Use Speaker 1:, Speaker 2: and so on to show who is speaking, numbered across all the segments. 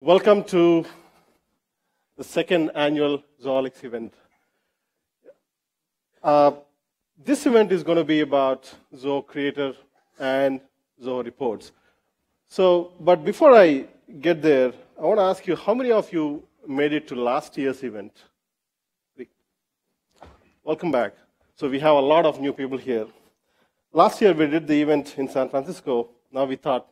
Speaker 1: Welcome to the second annual Zoholics event. This event is going to be about Zoho Creator and Zoho Reports. But before I get there, I want to ask you, how many of you made it to last year's event? Welcome back. So we have a lot of new people here. Last year we did the event in San Francisco. Now we thought,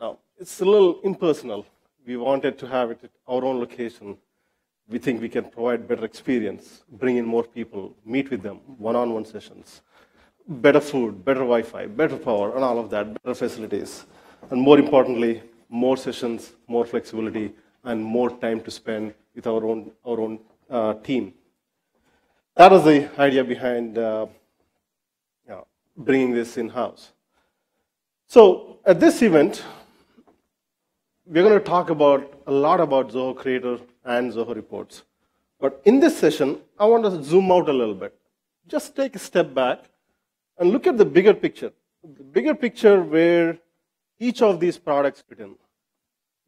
Speaker 1: now it's a little impersonal. We wanted to have it at our own location. We think we can provide better experience, bring in more people, meet with them, one-on-one sessions, better food, better Wi-Fi, better power, and all of that, better facilities. And more importantly, more sessions, more flexibility, and more time to spend with our own team. That was the idea behind bringing this in-house. So at this event, we're going to talk a lot about Zoho Creator and Zoho Reports. But in this session, I want to zoom out a little bit. Just take a step back and look at the bigger picture. The bigger picture where each of these products fit in.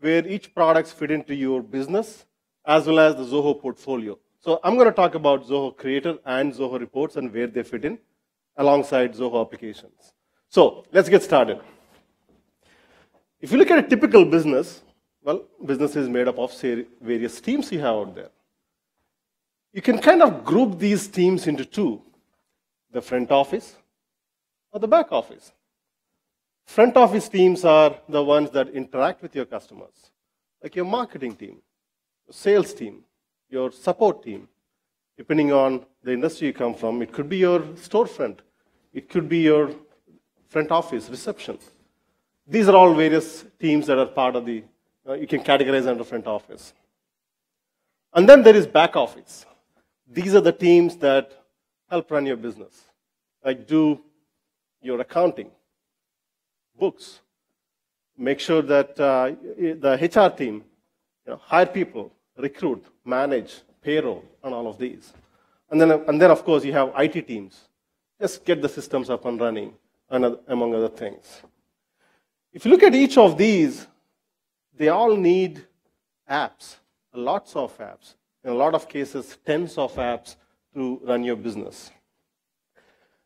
Speaker 1: Where each products fit into your business, as well as the Zoho portfolio. So I'm going to talk about Zoho Creator and Zoho Reports and where they fit in, alongside Zoho applications. So let's get started. If you look at a typical business, well, business is made up of, say, various teams you have out there. You can kind of group these teams into two, the front office or the back office. Front office teams are the ones that interact with your customers, like your marketing team, your sales team, your support team. Depending on the industry you come from, it could be your storefront, it could be your front office, reception. These are all various teams that are part of the, you can categorize under front office. And then there is back office. These are the teams that help run your business, like do your accounting, books, make sure that the HR team hire people, recruit, manage, payroll, and all of these. And then of course, you have IT teams. Just get the systems up and running, and among other things. If you look at each of these, they all need apps, lots of apps. In a lot of cases, tens of apps to run your business.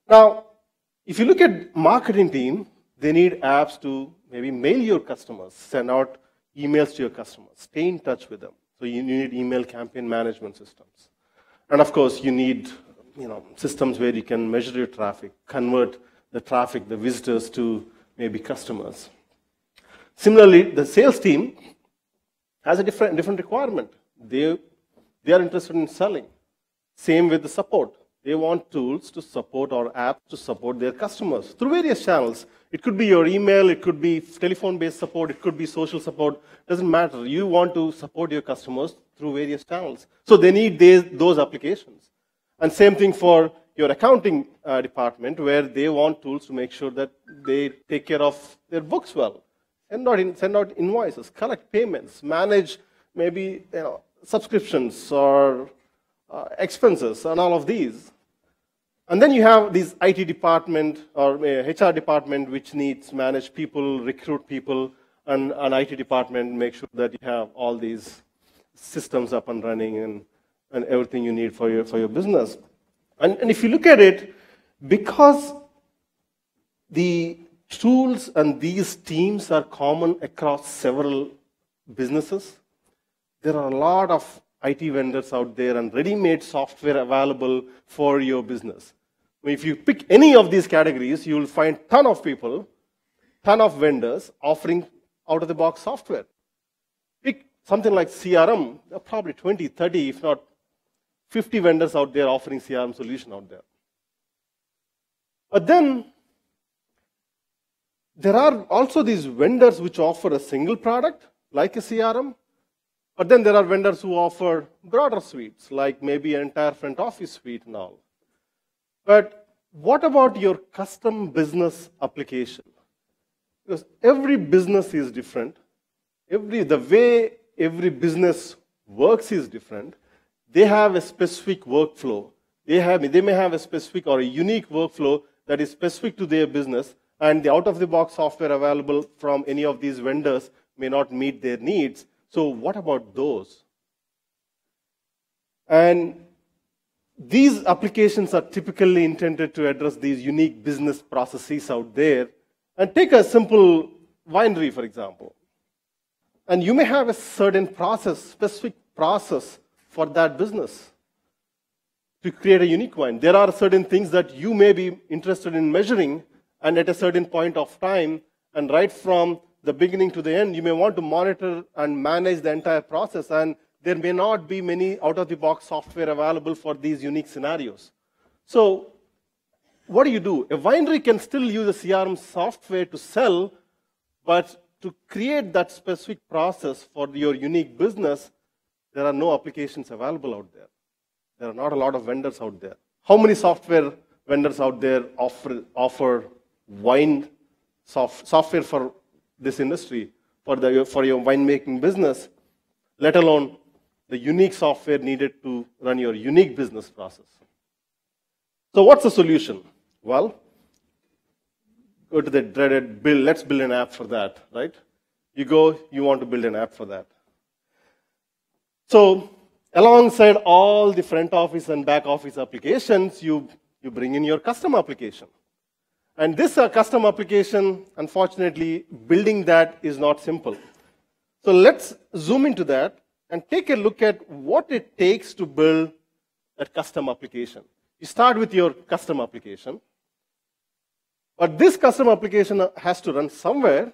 Speaker 1: Now, if you look at marketing team, they need apps to maybe mail your customers, send out emails to your customers, stay in touch with them. So you need email campaign management systems. And of course, you need systems where you can measure your traffic, convert the traffic, the visitors to maybe customers. Similarly, the sales team has a different requirement. They are interested in selling. Same with the support. They want tools to support or apps to support their customers through various channels. It could be your email, it could be telephone-based support, it could be social support. Doesn't matter. You want to support your customers through various channels. So they need those applications. And same thing for your accounting department, where they want tools to make sure that they take care of their books well. Send out invoices, collect payments, manage maybe subscriptions or expenses and all of these. And then you have this IT department or HR department which needs to manage people, recruit people, and an IT department make sure that you have all these systems up and running and everything you need for your business. And if you look at it, because the tools and these teams are common across several businesses, there are a lot of IT vendors out there and ready-made software available for your business. If you pick any of these categories, you will find a ton of people, ton of vendors offering out-of-the-box software. Pick something like CRM, there are probably 20, 30, if not 50 vendors out there offering CRM solution out there. But then, there are also these vendors which offer a single product, like a CRM, but then there are vendors who offer broader suites, like maybe an entire front office suite and all. But what about your custom business application? Because every business is different. The way every business works is different. They have a specific workflow. They may have a specific or a unique workflow that is specific to their business, and the out-of-the-box software available from any of these vendors may not meet their needs. So what about those? And these applications are typically intended to address these unique business processes out there. And take a simple winery, for example. And you may have a certain process, specific process for that business to create a unique wine. There are certain things that you may be interested in measuring, and at a certain point of time, and right from the beginning to the end, you may want to monitor and manage the entire process, and there may not be many out-of-the-box software available for these unique scenarios. So what do? A winery can still use a CRM software to sell, but to create that specific process for your unique business, there are no applications available out there. There are not a lot of vendors out there. How many software vendors out there offer wine software for this industry, for your winemaking business, let alone the unique software needed to run your unique business process? So what's the solution? Well, go to the dreaded build. Let's build an app for that, right? You want to build an app for that. So alongside all the front office and back office applications, you bring in your custom application. And this custom application, unfortunately, building that is not simple. So let's zoom into that and take a look at what it takes to build that custom application. You start with your custom application. But this custom application has to run somewhere,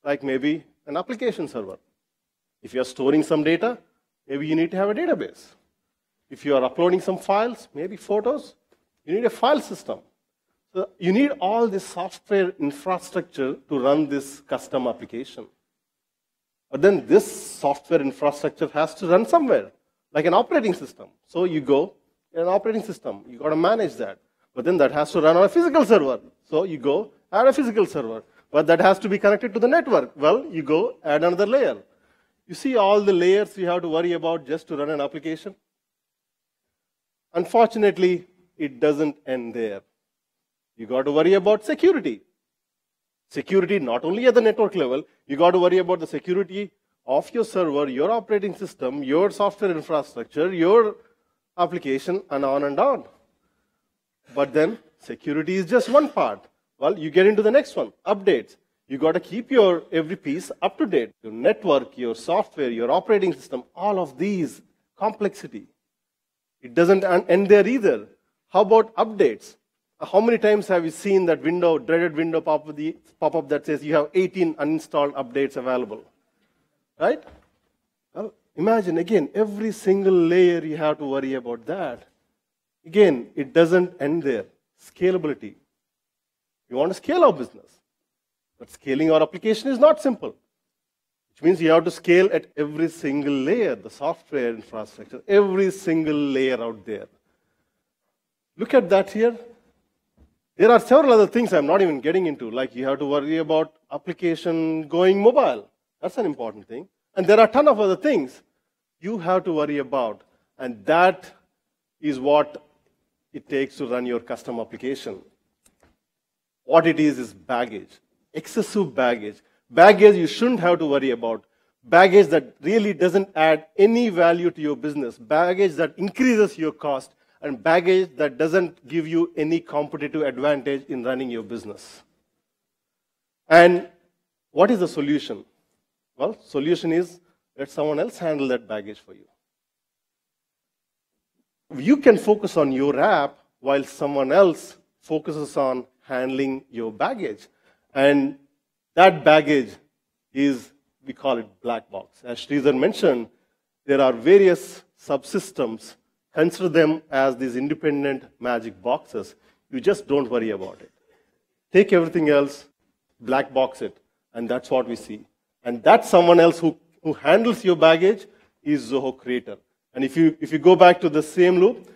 Speaker 1: like maybe an application server. If you're storing some data, maybe you need to have a database. If you are uploading some files, maybe photos, you need a file system. So you need all this software infrastructure to run this custom application. But then this software infrastructure has to run somewhere, like an operating system. So you go in an operating system. You got to manage that. But then that has to run on a physical server. So you go add a physical server. But that has to be connected to the network. Well, you go add another layer. You see all the layers you have to worry about just to run an application? Unfortunately, it doesn't end there. You got to worry about security. Security not only at the network level, you got to worry about the security of your server, your operating system, your software infrastructure, your application, and on and on. But then security is just one part. Well, you get into the next one, updates. You got to keep your every piece up to date. Your network, your software, your operating system, all of these complexity. It doesn't end there either. How about updates? How many times have you seen that window, dreaded window pop up that says you have 18 uninstalled updates available? Right? Well, imagine again, every single layer you have to worry about that. Again, it doesn't end there. Scalability. You want to scale our business. But scaling our application is not simple. Which means you have to scale at every single layer, the software infrastructure, every single layer out there. Look at that here. There are several other things I'm not even getting into, like you have to worry about application going mobile. That's an important thing. And there are a ton of other things you have to worry about. And that is what it takes to run your custom application. What it is baggage, excessive baggage. Baggage you shouldn't have to worry about. Baggage that really doesn't add any value to your business. Baggage that increases your cost. And baggage that doesn't give you any competitive advantage in running your business. And what is the solution? Well, solution is let someone else handle that baggage for you. You can focus on your app while someone else focuses on handling your baggage. And that baggage is, we call it black box. As Sridhar mentioned, there are various subsystems. Consider them as these independent magic boxes. You just don't worry about it. Take everything else, black box it, and that's what we see. And that someone else who handles your baggage is Zoho Creator. And if you go back to the same loop,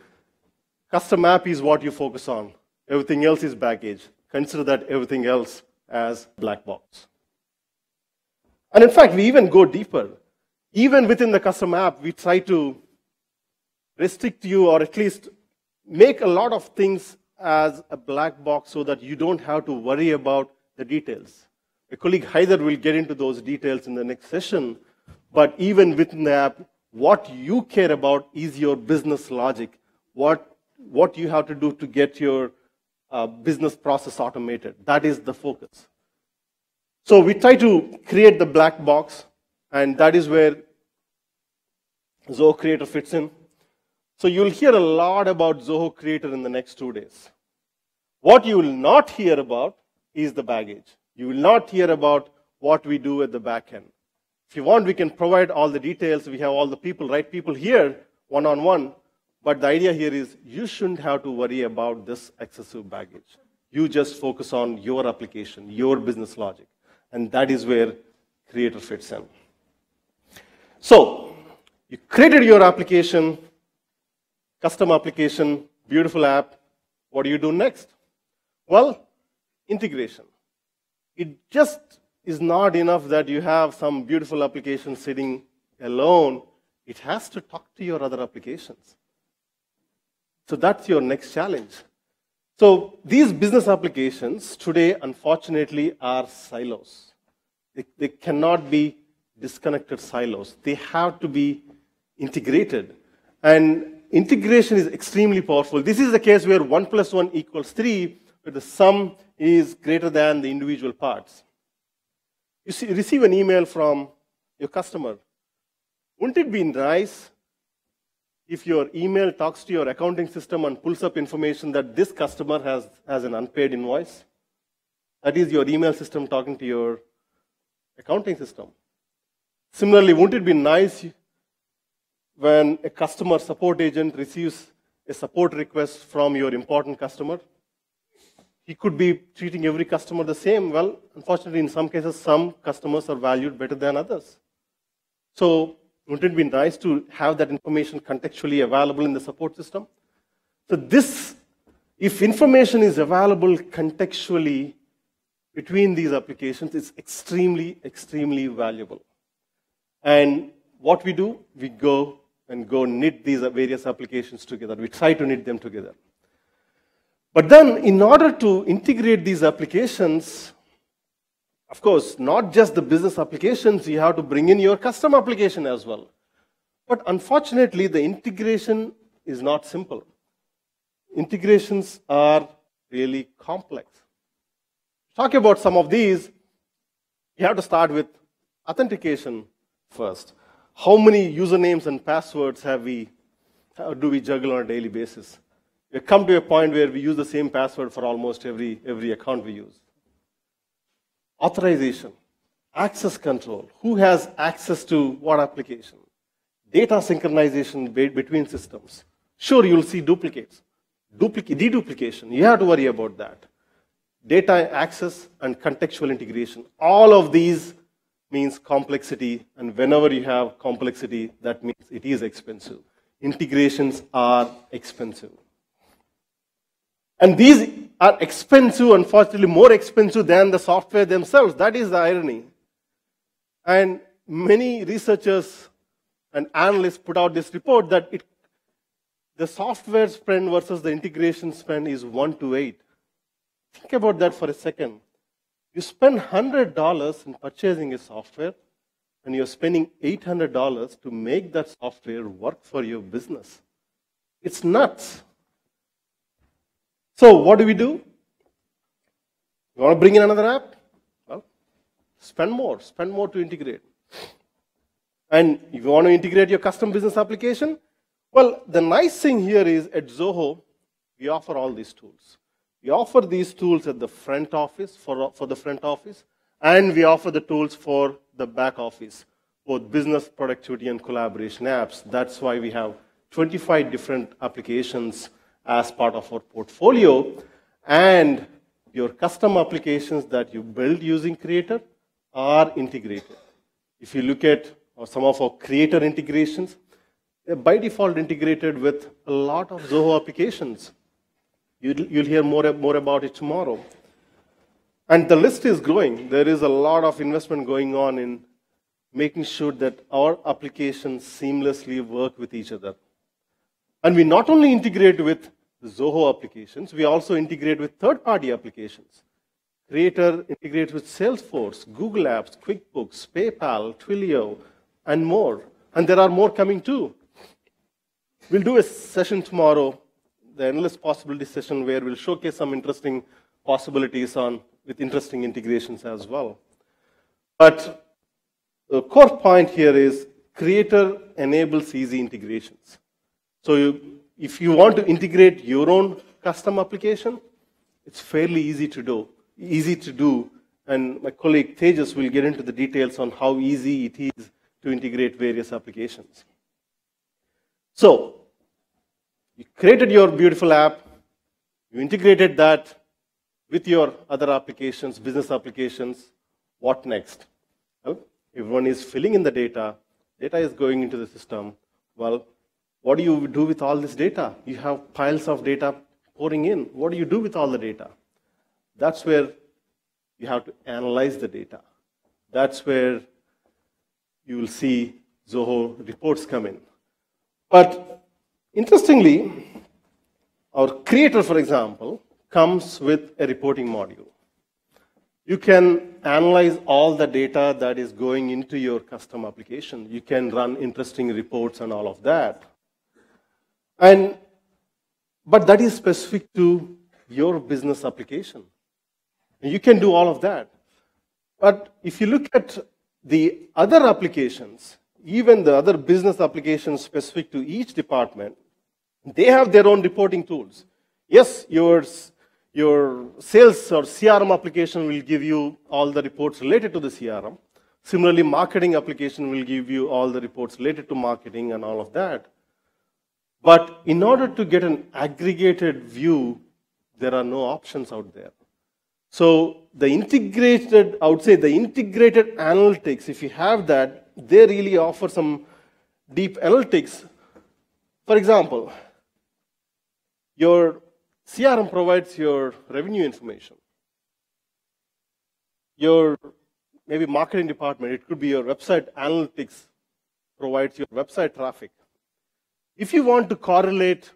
Speaker 1: custom app is what you focus on. Everything else is baggage. Consider that everything else as black box. And in fact, we even go deeper. Even within the custom app, we try to restrict you, or at least make a lot of things as a black box so that you don't have to worry about the details. My colleague Haider will get into those details in the next session. But even within the app, what you care about is your business logic, what you have to do to get your business process automated. That is the focus. So we try to create the black box, and that is where Zoho Creator fits in. So you'll hear a lot about Zoho Creator in the next 2 days. What you will not hear about is the baggage. You will not hear about what we do at the back end. If you want, we can provide all the details. We have all the people, right people here, one-on-one. But the idea here is you shouldn't have to worry about this excessive baggage. You just focus on your application, your business logic. And that is where Creator fits in. So you created your application, custom application, beautiful app. What do you do next? Well, integration. It just is not enough that you have some beautiful application sitting alone. It has to talk to your other applications. So that's your next challenge. So these business applications today, unfortunately, are silos. They cannot be disconnected silos. They have to be integrated. And integration is extremely powerful. This is the case where 1 + 1 = 3, where the sum is greater than the individual parts. You receive an email from your customer. Wouldn't it be nice if your email talks to your accounting system and pulls up information that this customer has an unpaid invoice? That is your email system talking to your accounting system. Similarly, wouldn't it be nice when a customer support agent receives a support request from your important customer? He could be treating every customer the same. Well, unfortunately, in some cases, some customers are valued better than others. So wouldn't it be nice to have that information contextually available in the support system? So if information is available contextually between these applications, it's extremely, extremely valuable. And what we do, we go knit these various applications together. We try to knit them together. But then, in order to integrate these applications, of course, not just the business applications, you have to bring in your custom application as well. But unfortunately, the integration is not simple. Integrations are really complex. Talk about some of these. You have to start with authentication first. How many usernames and passwords do we juggle on a daily basis? We come to a point where we use the same password for almost every account we use. Authorization, access control, who has access to what application, data synchronization between systems. Sure, you'll see duplicates, deduplication, you have to worry about that. Data access and contextual integration. All of these means complexity, and whenever you have complexity, that means it is expensive. Integrations are expensive. And these are expensive, unfortunately, more expensive than the software themselves. That is the irony. And many researchers and analysts put out this report that the software spend versus the integration spend is 1:8. Think about that for a second. You spend $100 in purchasing a software, and you're spending $800 to make that software work for your business. It's nuts. So what do? You want to bring in another app? Well, spend more to integrate. And if you want to integrate your custom business application, well, the nice thing here is at Zoho, we offer all these tools. We offer these tools at the front office, for the front office, and we offer the tools for the back office, both business productivity and collaboration apps. That's why we have 25 different applications as part of our portfolio, and your custom applications that you build using Creator are integrated. If you look at some of our Creator integrations, they're by default integrated with a lot of Zoho applications. You'll hear more about it tomorrow. And the list is growing. There is a lot of investment going on in making sure that our applications seamlessly work with each other. And we not only integrate with Zoho applications, we also integrate with third-party applications. Creator integrates with Salesforce, Google Apps, QuickBooks, PayPal, Twilio, and more. And there are more coming too. We'll do a session tomorrow, the Endless Possibilities session, where we'll showcase some interesting possibilities with interesting integrations as well. But the core point here is Creator enables easy integrations. So if you want to integrate your own custom application, it's fairly easy to do. And my colleague Tejas will get into the details on how easy it is to integrate various applications. So you created your beautiful app, you integrated that with your other applications, business applications. What next? Well, everyone is filling in the data. Data is going into the system. Well, what do you do with all this data? You have piles of data pouring in. What do you do with all the data? That's where you have to analyze the data. That's where you will see Zoho reports come in. But interestingly, our Creator, for example, comes with a reporting module. You can analyze all the data that is going into your custom application. You can run interesting reports and all of that. But that is specific to your business application. And you can do all of that. But if you look at the other applications, even the other business applications specific to each department, they have their own reporting tools. Yes, your sales or CRM application will give you all the reports related to the CRM. Similarly, marketing application will give you all the reports related to marketing and all of that. But in order to get an aggregated view, there are no options out there. So the integrated analytics, if you have that, they really offer some deep analytics. For example, your CRM provides your revenue information. Your maybe marketing department, it could be your website analytics, provides your website traffic. If you want to correlate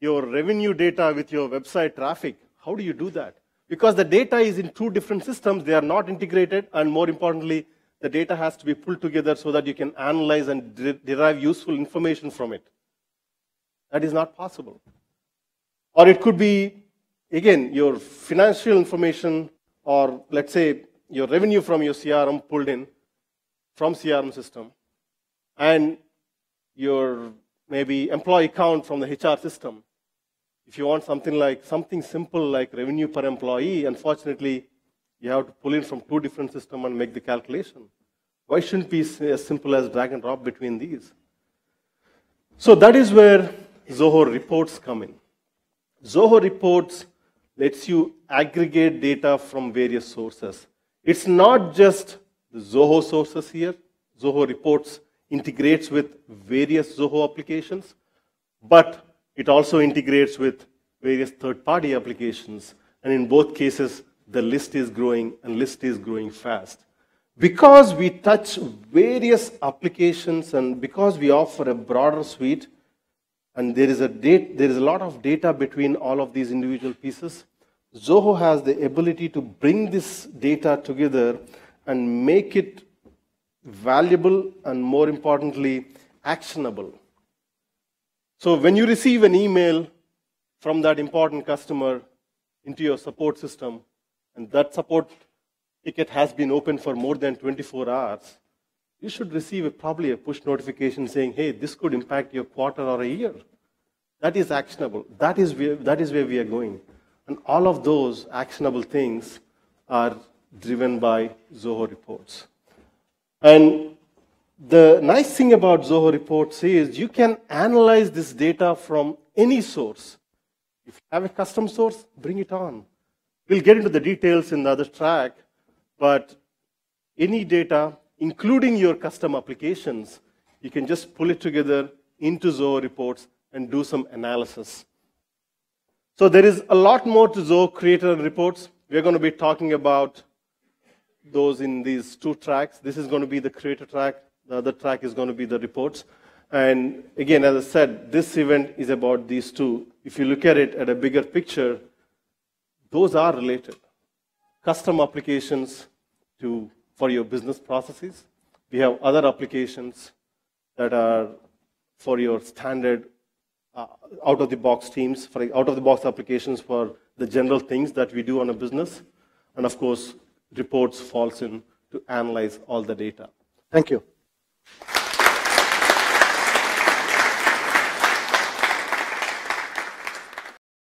Speaker 1: your revenue data with your website traffic, how do you do that? Because the data is in two different systems, they are not integrated, and more importantly, the data has to be pulled together so that you can analyze and derive useful information from it. That is not possible. Or it could be, again, your financial information, or let's say your revenue from your CRM pulled in from CRM system, and your maybe employee count from the HR system. If you want something simple like revenue per employee, unfortunately, you have to pull in from two different systems and make the calculation. Why shouldn't it be as simple as drag and drop between these? So that is where Zoho reports come in. Zoho reports lets you aggregate data from various sources. It's not just the Zoho sources here. Zoho reports integrates with various Zoho applications, but it also integrates with various third-party applications. And in both cases, the list is growing, and list is growing fast. Because we touch various applications and because we offer a broader suite, and there is a lot of data between all of these individual pieces, Zoho has the ability to bring this data together and make it valuable and, more importantly, actionable. So when you receive an email from that important customer into your support system, and that support ticket has been open for more than 24 hours, you should receive probably a push notification saying, hey, this could impact your quarter or a year. That is actionable. That is where we are going. And all of those actionable things are driven by Zoho reports. And the nice thing about Zoho reports is you can analyze this data from any source. If you have a custom source, bring it on. We'll get into the details in the other track, but any data, including your custom applications, you can just pull it together into Zoho reports and do some analysis. So there is a lot more to Zoho Creator reports. We're going to be talking about those in these two tracks. This is going to be the Creator track. The other track is going to be the reports. And again, as I said, this event is about these two. If you look at it at a bigger picture, those are related. Custom applications for your business processes, We have other applications that are for your standard out-of-the-box teams, for out-of-the-box applications for the general things that we do on a business. And of course, reports falls in to analyze all the data. Thank you.